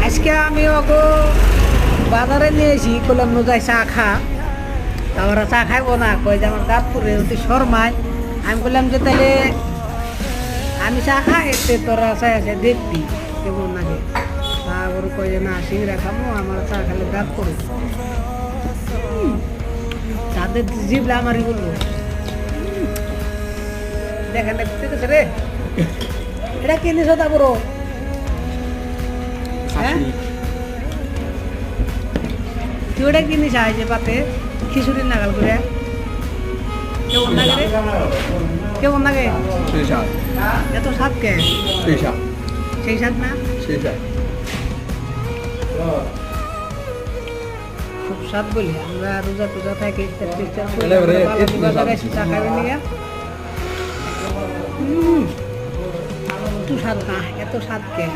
আজকে আমি ওকে বাজারে নিয়ে এসি করলাম যাই চা খা তারপরে চা খাইবো না কই যে আমার গাতপুরে অতি শর্মায় আমি বললাম যে তাহলে আমি চা খাই এতে তোরা চাই আছে দেখবি কেমন লাগে তারপরে কই যে না সিংড়া খাবো আমার চা খালে গাত পড়ে চাঁদের জিবলে আমারই বললো দেখেন দেখতেছে রে এটা কি নিছ তা বড় হ্যাঁ তুই ওটা কিনিস আয় যে পাতে খিচুড়ির নাগাল করে কেমন লাগে রে কেমন লাগে সেই স্বাদ এত স্বাদ কে সেই স্বাদ সেই স্বাদ না সেই স্বাদ খুব স্বাদ বলি আমরা রোজা টোজা থাকি এবারে চা খাবেন নিয়ে এত স্বাদ না এত স্বাদ কে